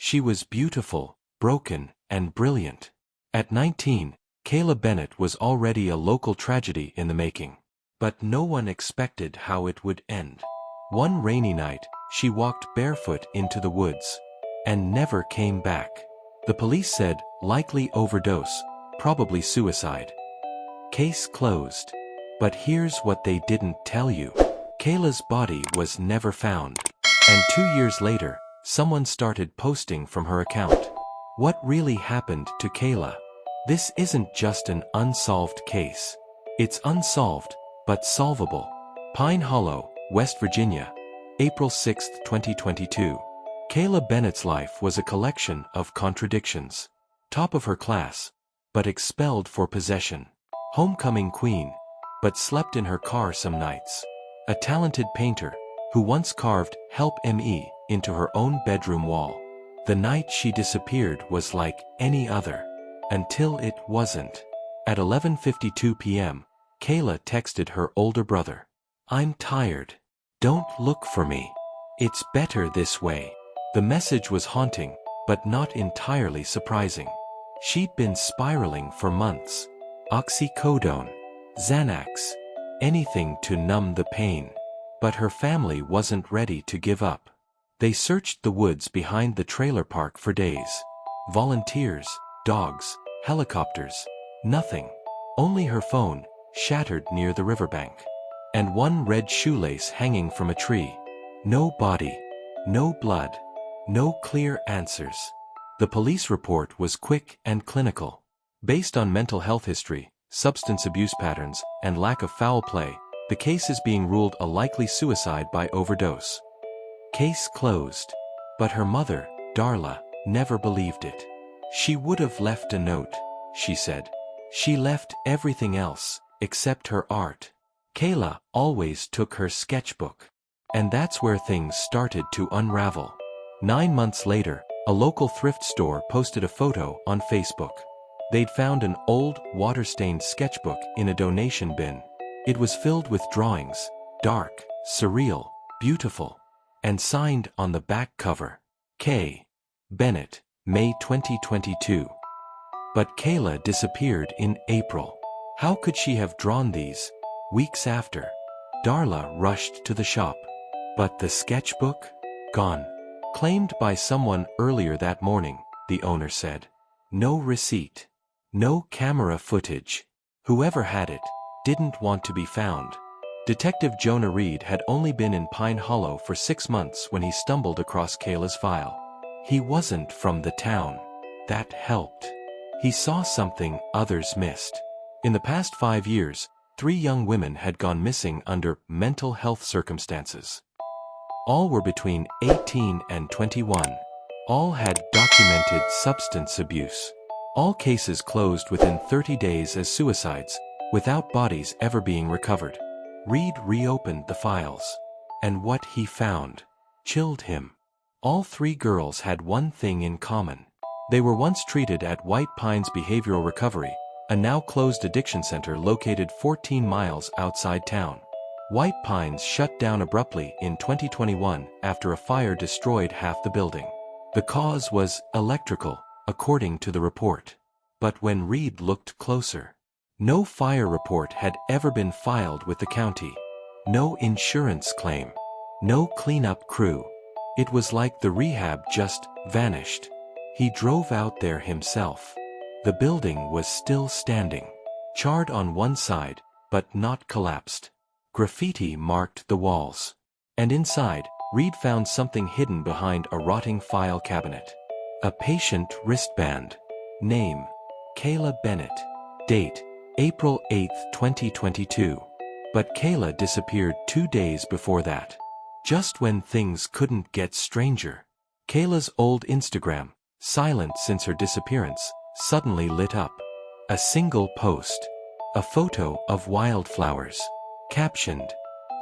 She was beautiful, broken, and brilliant. At 19, Kayla Bennett was already a local tragedy in the making. But no one expected how it would end. One rainy night, she walked barefoot into the woods and never came back. The police said, likely overdose, probably suicide. Case closed. But here's what they didn't tell you. Kayla's body was never found. And 2 years later, someone started posting from her account. What really happened to Kayla? This isn't just an unsolved case. It's unsolved, but solvable. Pine Hollow, West Virginia, April 6, 2022. Kayla Bennett's life was a collection of contradictions. Top of her class, but expelled for possession. Homecoming queen, but slept in her car some nights. A talented painter, who once carved "Help Me" into her own bedroom wall. The night she disappeared was like any other. Until it wasn't. At 11:52 p.m., Kayla texted her older brother. "I'm tired. Don't look for me. It's better this way." The message was haunting, but not entirely surprising. She'd been spiraling for months. Oxycodone, Xanax, anything to numb the pain. But her family wasn't ready to give up. They searched the woods behind the trailer park for days. Volunteers, dogs, helicopters, nothing. Only her phone, shattered near the riverbank. And one red shoelace hanging from a tree. No body, no blood, no clear answers. The police report was quick and clinical. Based on mental health history, substance abuse patterns, and lack of foul play, the case is being ruled a likely suicide by overdose. Case closed. But her mother, Darla, never believed it. She would have left a note, she said. She left everything else, except her art. Kayla always took her sketchbook. And that's where things started to unravel. 9 months later, a local thrift store posted a photo on Facebook. They'd found an old, water-stained sketchbook in a donation bin. It was filled with drawings, dark, surreal, beautiful, and signed on the back cover. K. Bennett, May 2022. But Kayla disappeared in April. How could she have drawn these? Weeks after, Darla rushed to the shop. But the sketchbook? Gone. Claimed by someone earlier that morning, the owner said. No receipt. No camera footage. Whoever had it didn't want to be found. Detective Jonah Reed had only been in Pine Hollow for 6 months when he stumbled across Kayla's file. He wasn't from the town. That helped. He saw something others missed. In the past 5 years, 3 young women had gone missing under mental health circumstances. All were between 18 and 21. All had documented substance abuse. All cases closed within 30 days as suicides, without bodies ever being recovered. Reed reopened the files. And what he found chilled him. All 3 girls had one thing in common. They were once treated at White Pines Behavioral Recovery, a now closed addiction center located 14 miles outside town. White Pines shut down abruptly in 2021 after a fire destroyed half the building. The cause was electrical, according to the report. But when Reed looked closer, no fire report had ever been filed with the county. No insurance claim. No cleanup crew. It was like the rehab just vanished. He drove out there himself. The building was still standing. Charred on one side, but not collapsed. Graffiti marked the walls. And inside, Reed found something hidden behind a rotting file cabinet. A patient wristband. Name: Kayla Bennett. Date: April 8, 2022. But Kayla disappeared 2 days before that. Just when things couldn't get stranger. Kayla's old Instagram, silent since her disappearance, suddenly lit up. A single post. A photo of wildflowers. Captioned,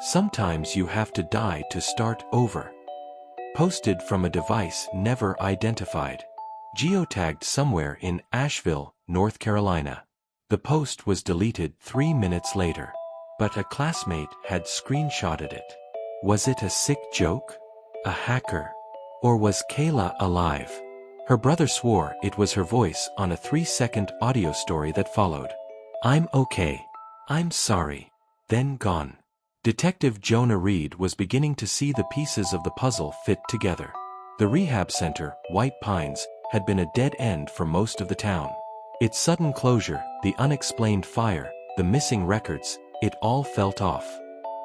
"Sometimes you have to die to start over." Posted from a device never identified. Geotagged somewhere in Asheville, North Carolina. The post was deleted 3 minutes later. But a classmate had screenshotted it. Was it a sick joke? A hacker? Or was Kayla alive? Her brother swore it was her voice on a 3-second audio story that followed. "I'm okay. I'm sorry." Then gone. Detective Jonah Reed was beginning to see the pieces of the puzzle fit together. The rehab center, White Pines, had been a dead end for most of the town. Its sudden closure, the unexplained fire, the missing records, it all felt off.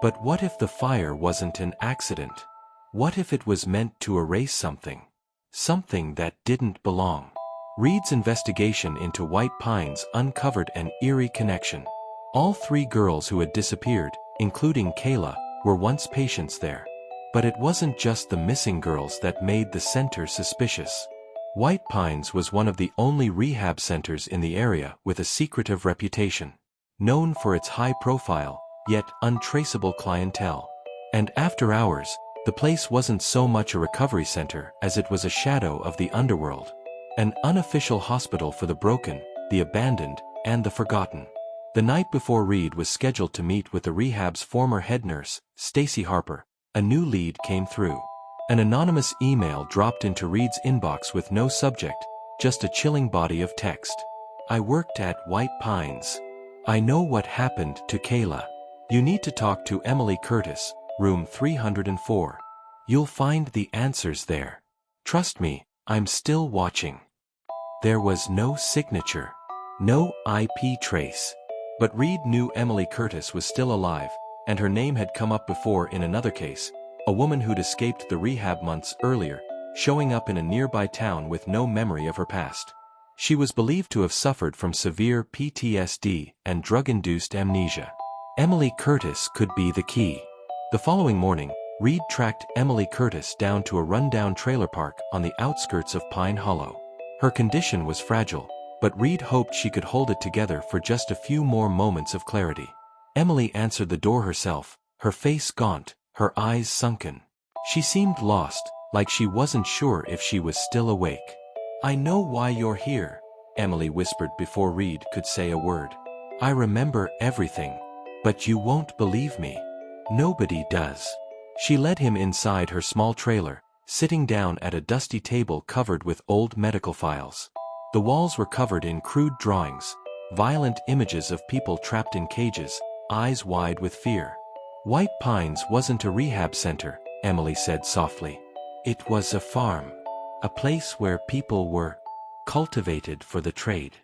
But what if the fire wasn't an accident? What if it was meant to erase something? Something that didn't belong. Reed's investigation into White Pines uncovered an eerie connection. All 3 girls who had disappeared, including Kayla, were once patients there. But it wasn't just the missing girls that made the center suspicious. White Pines was one of the only rehab centers in the area with a secretive reputation. Known for its high-profile, yet untraceable clientele. And after hours, the place wasn't so much a recovery center as it was a shadow of the underworld. An unofficial hospital for the broken, the abandoned, and the forgotten. The night before Reed was scheduled to meet with the rehab's former head nurse, Stacy Harper, a new lead came through. An anonymous email dropped into Reed's inbox with no subject, just a chilling body of text. "I worked at White Pines. I know what happened to Kayla. You need to talk to Emily Curtis, room 304. You'll find the answers there. Trust me, I'm still watching." There was no signature. No IP trace. But Reed knew Emily Curtis was still alive, and her name had come up before in another case, a woman who'd escaped the rehab months earlier, showing up in a nearby town with no memory of her past. She was believed to have suffered from severe PTSD and drug-induced amnesia. Emily Curtis could be the key. The following morning, Reed tracked Emily Curtis down to a rundown trailer park on the outskirts of Pine Hollow. Her condition was fragile, but Reed hoped she could hold it together for just a few more moments of clarity. Emily answered the door herself, her face gaunt, her eyes sunken. She seemed lost, like she wasn't sure if she was still awake. "I know why you're here," Emily whispered before Reed could say a word. "I remember everything. But you won't believe me. Nobody does." She led him inside her small trailer, sitting down at a dusty table covered with old medical files. The walls were covered in crude drawings, violent images of people trapped in cages, eyes wide with fear. "White Pines wasn't a rehab center," Emily said softly. "It was a farm. A place where people were cultivated for the trade.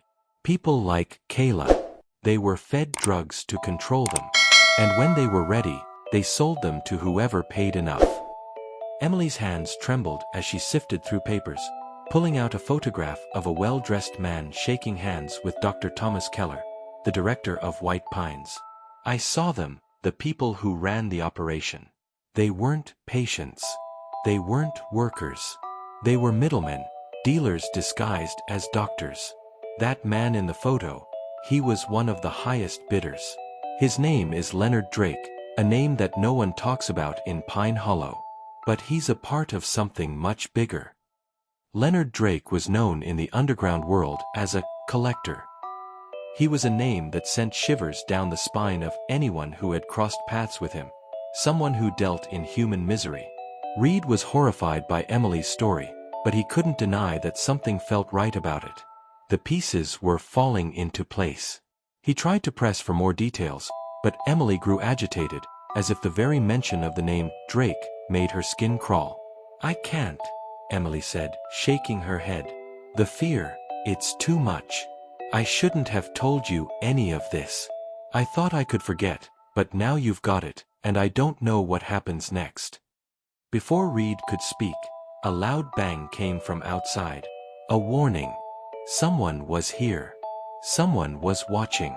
People like Kayla. They were fed drugs to control them. And when they were ready, they sold them to whoever paid enough." Emily's hands trembled as she sifted through papers, pulling out a photograph of a well-dressed man shaking hands with Dr. Thomas Keller, the director of White Pines. "I saw them, the people who ran the operation. They weren't patients. They weren't workers. They were middlemen, dealers disguised as doctors. That man in the photo, he was one of the highest bidders. His name is Leonard Drake, a name that no one talks about in Pine Hollow. But he's a part of something much bigger." Leonard Drake was known in the underground world as a collector. He was a name that sent shivers down the spine of anyone who had crossed paths with him, someone who dealt in human misery. Reed was horrified by Emily's story, but he couldn't deny that something felt right about it. The pieces were falling into place. He tried to press for more details, but Emily grew agitated, as if the very mention of the name Drake made her skin crawl. "I can't," Emily said, shaking her head. "The fear, it's too much. I shouldn't have told you any of this. I thought I could forget, but now you've got it, and I don't know what happens next." Before Reed could speak, a loud bang came from outside. A warning. Someone was here. Someone was watching.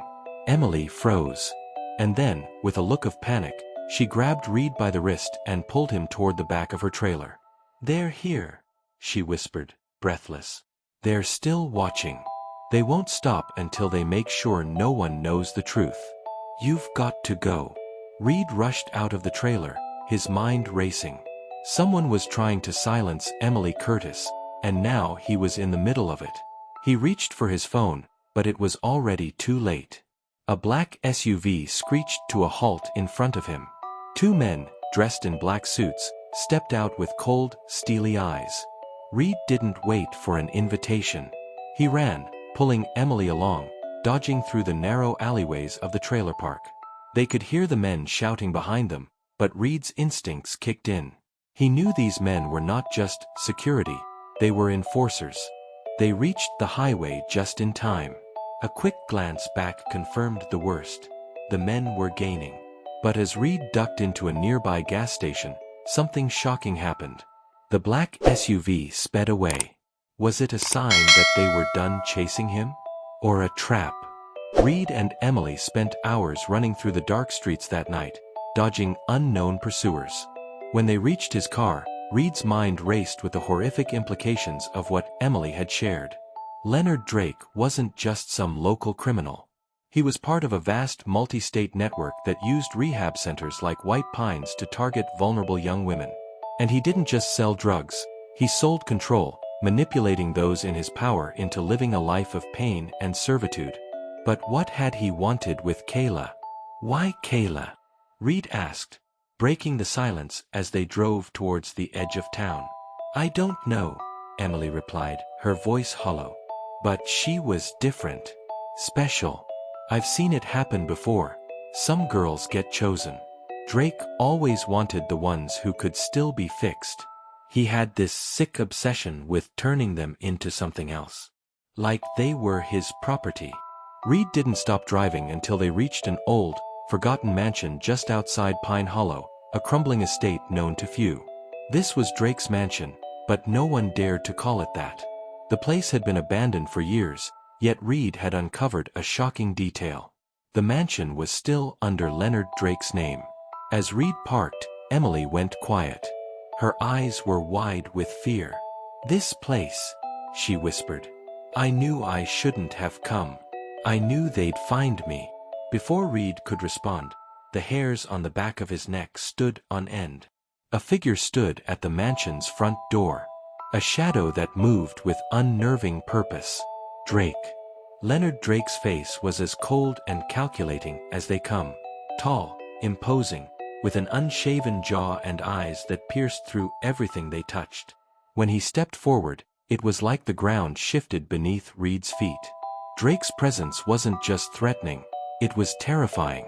Emily froze. And then, with a look of panic, she grabbed Reed by the wrist and pulled him toward the back of her trailer. "They're here," she whispered, breathless. "They're still watching. They won't stop until they make sure no one knows the truth. You've got to go." Reed rushed out of the trailer, his mind racing. Someone was trying to silence Emily Curtis, and now he was in the middle of it. He reached for his phone, but it was already too late. A black SUV screeched to a halt in front of him. 2 men, dressed in black suits, stepped out with cold, steely eyes. Reed didn't wait for an invitation. He ran, pulling Emily along, dodging through the narrow alleyways of the trailer park. They could hear the men shouting behind them, but Reed's instincts kicked in. He knew these men were not just security, they were enforcers. They reached the highway just in time. A quick glance back confirmed the worst. The men were gaining. But as Reed ducked into a nearby gas station, something shocking happened. The black SUV sped away. Was it a sign that they were done chasing him? Or a trap? Reed and Emily spent hours running through the dark streets that night, dodging unknown pursuers. When they reached his car, Reed's mind raced with the horrific implications of what Emily had shared. Leonard Drake wasn't just some local criminal. He was part of a vast multi-state network that used rehab centers like White Pines to target vulnerable young women. And he didn't just sell drugs, he sold control, manipulating those in his power into living a life of pain and servitude. But what had he wanted with Kayla? Why Kayla? Reed asked, breaking the silence as they drove towards the edge of town. I don't know, Emily replied, her voice hollow. But she was different. Special. I've seen it happen before. Some girls get chosen. Drake always wanted the ones who could still be fixed. He had this sick obsession with turning them into something else. Like they were his property. Reed didn't stop driving until they reached an old, forgotten mansion just outside Pine Hollow, a crumbling estate known to few. This was Drake's mansion, but no one dared to call it that. The place had been abandoned for years, yet Reed had uncovered a shocking detail. The mansion was still under Leonard Drake's name. As Reed parked, Emily went quiet. Her eyes were wide with fear. This place, she whispered. I knew I shouldn't have come. I knew they'd find me. Before Reed could respond, the hairs on the back of his neck stood on end. A figure stood at the mansion's front door. A shadow that moved with unnerving purpose. Drake. Leonard Drake's face was as cold and calculating as they come. Tall, imposing, with an unshaven jaw and eyes that pierced through everything they touched. When he stepped forward, it was like the ground shifted beneath Reed's feet. Drake's presence wasn't just threatening, it was terrifying.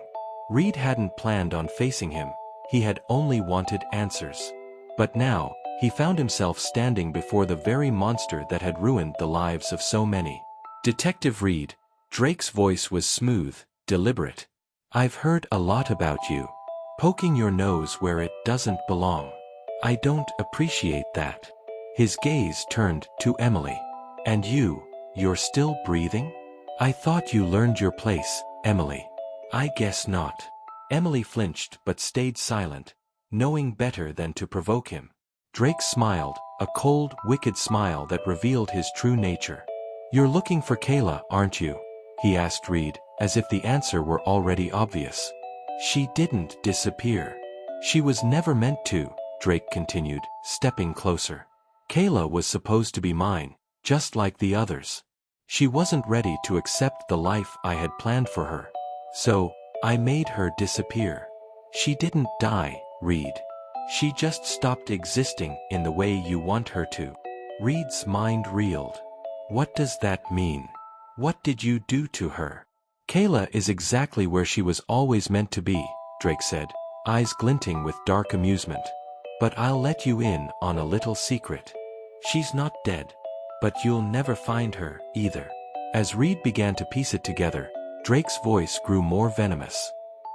Reed hadn't planned on facing him, he had only wanted answers. But now, he found himself standing before the very monster that had ruined the lives of so many. Detective Reed, Drake's voice was smooth, deliberate. I've heard a lot about you. Poking your nose where it doesn't belong. I don't appreciate that. His gaze turned to Emily. And you're still breathing? I thought you learned your place, Emily. I guess not. Emily flinched but stayed silent, knowing better than to provoke him. Drake smiled, a cold, wicked smile that revealed his true nature. You're looking for Kayla, aren't you? He asked Reed, as if the answer were already obvious. She didn't disappear. She was never meant to, Drake continued, stepping closer. Kayla was supposed to be mine, just like the others. She wasn't ready to accept the life I had planned for her. So, I made her disappear. She didn't die, Reed. She just stopped existing in the way you want her to. Reed's mind reeled. What does that mean? What did you do to her? Kayla is exactly where she was always meant to be, Drake said, eyes glinting with dark amusement. But I'll let you in on a little secret. She's not dead. But you'll never find her, either. As Reed began to piece it together, Drake's voice grew more venomous.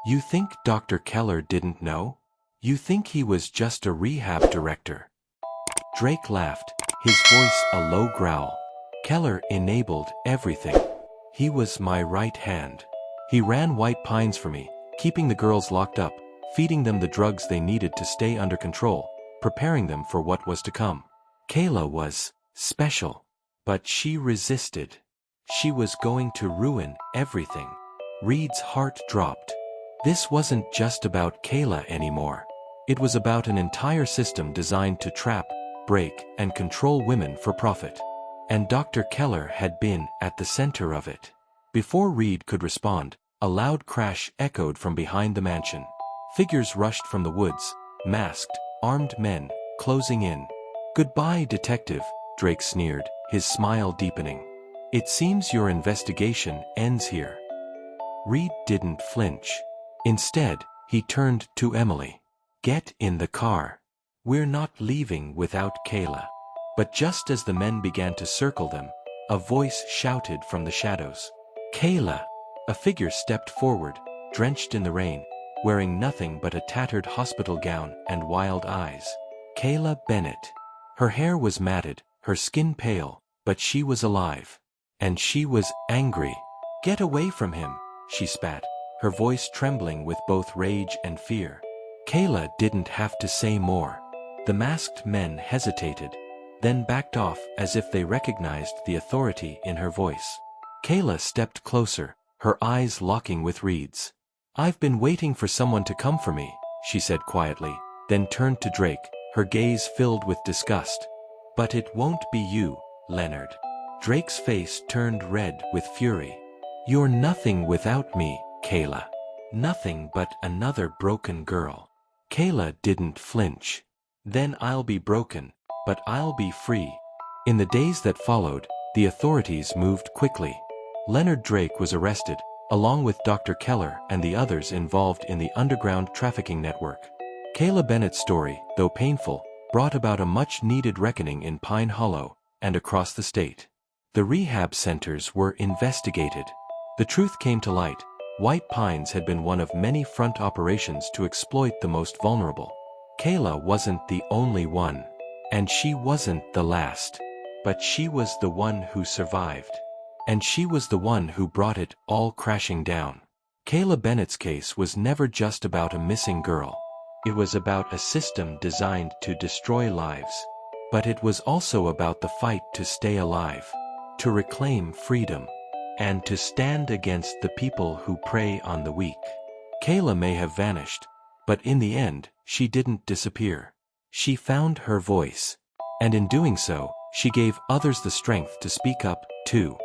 You think Dr. Keller didn't know? You think he was just a rehab director? Drake laughed, his voice a low growl. Keller enabled everything. He was my right hand. He ran White Pines for me, keeping the girls locked up, feeding them the drugs they needed to stay under control, preparing them for what was to come. Kayla was special, but she resisted. She was going to ruin everything. Reed's heart dropped. This wasn't just about Kayla anymore. It was about an entire system designed to trap, break, and control women for profit. And Dr. Keller had been at the center of it. Before Reed could respond, a loud crash echoed from behind the mansion. Figures rushed from the woods, masked, armed men, closing in. Goodbye, detective, Drake sneered, his smile deepening. It seems your investigation ends here. Reed didn't flinch. Instead, he turned to Emily. Get in the car. We're not leaving without Kayla. But just as the men began to circle them, a voice shouted from the shadows. Kayla! A figure stepped forward, drenched in the rain, wearing nothing but a tattered hospital gown and wild eyes. Kayla Bennett. Her hair was matted, her skin pale, but she was alive. And she was angry. Get away from him, she spat, her voice trembling with both rage and fear. Kayla didn't have to say more. The masked men hesitated, then backed off as if they recognized the authority in her voice. Kayla stepped closer, her eyes locking with Reed's. I've been waiting for someone to come for me, she said quietly, then turned to Drake, her gaze filled with disgust. But it won't be you, Leonard. Drake's face turned red with fury. You're nothing without me, Kayla. Nothing but another broken girl. Kayla didn't flinch. Then I'll be broken, but I'll be free. In the days that followed, the authorities moved quickly. Leonard Drake was arrested, along with Dr. Keller and the others involved in the underground trafficking network. Kayla Bennett's story, though painful, brought about a much-needed reckoning in Pine Hollow and across the state. The rehab centers were investigated. The truth came to light. White Pines had been one of many front operations to exploit the most vulnerable. Kayla wasn't the only one. And she wasn't the last. But she was the one who survived. And she was the one who brought it all crashing down. Kayla Bennett's case was never just about a missing girl. It was about a system designed to destroy lives. But it was also about the fight to stay alive, to reclaim freedom, and to stand against the people who prey on the weak. Kayla may have vanished, but in the end, she didn't disappear. She found her voice. And in doing so, she gave others the strength to speak up, too.